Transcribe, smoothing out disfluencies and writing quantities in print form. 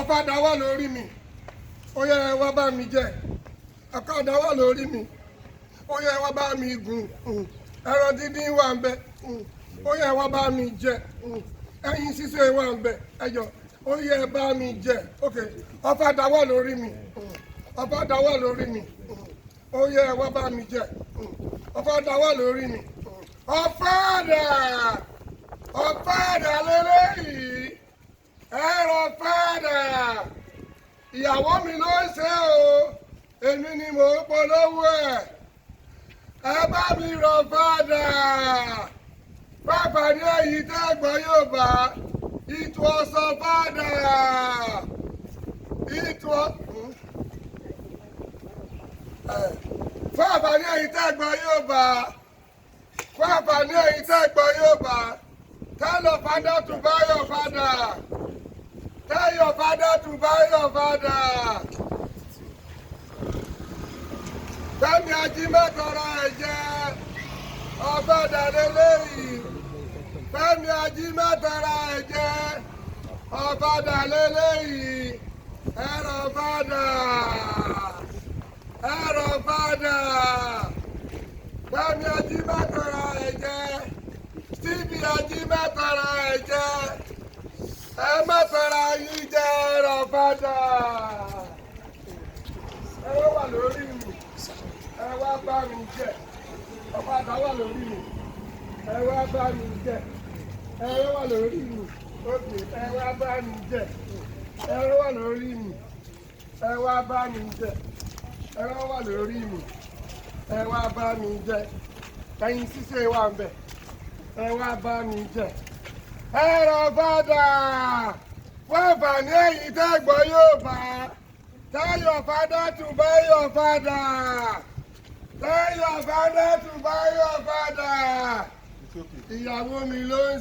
Ọ̀kadà wà lórí mi, ó yẹ ẹ wá bá mi jẹ. Ọ̀kadà wà lórí mi, ó yẹ ẹ wá bá mi gùn. Ẹran díndín wà ń bẹ, ó yẹ ẹ wá bá mi jẹ. Ẹyin sísè wà ń bẹ, ẹjọ, ó yẹ ẹ bá mi jẹ. Ok, ọ̀kadà wà lórí mi, ọ̀kadà wà lórí mi, ó yẹ ẹ wá bá mi jẹ. Ọ̀kadà wà lórí mi. Ọ̀kadà, ọ̀kadà lélẹ́yìí. Ẹ̀rọ fẹ́ẹ̀dà ìyàwó mi ló ń ṣe o, èmi ni mò ń polówó ẹ̀. Ẹ bá mi rọ fẹ́ẹ̀dà pápá ní èyí tẹ́ gbọ́ yóò bá it was a fẹ́ẹ̀dà pápá ní èyí tẹ́ gbọ́ yóò bá pápá ní èyí tẹ́ gbọ́ yóò bá tell your father to buy your father. Tell your father to buy your father. Fẹ́mi Ajímẹ́tọ́ra ẹ̀jẹ̀ ọ̀fadà lélẹ́yìí. Fẹ́mi Ajímẹ́tọ́ra ẹ̀jẹ̀ ọ̀fadà lélẹ́yìí. Ẹ̀rọ fadà. Ẹ̀rọ fadà. Fẹ́mi Ajímẹ́tọ́ra ẹ̀jẹ̀. Stevie Ajímẹ́tọ́ra ẹ̀jẹ̀. Ẹ má fẹ́ra yín jẹ́ ẹ̀rọ fadà. Ẹ wá lórí mi, ẹ wá bá mi jẹ. Ọ̀kadà wà lórí mi, ẹ wá bá mi jẹ. Ẹ wá lórí mi, òkè, ẹ wá bá mi jẹ. Ẹ wá lórí mi, ẹ wá bá mi jẹ. Ẹ wá lórí mi, ẹ wá bá mi jẹ. Ẹyin sísè wà ń bẹ, ẹ wá bá mi jẹ. Ẹ̀rọ fadà fún àǹfààní ẹ̀yin tẹ́ gbọ́ yóò bá. Tell your father to buy your father. Tell your father to buy your father. Ìyàwó mi ló ń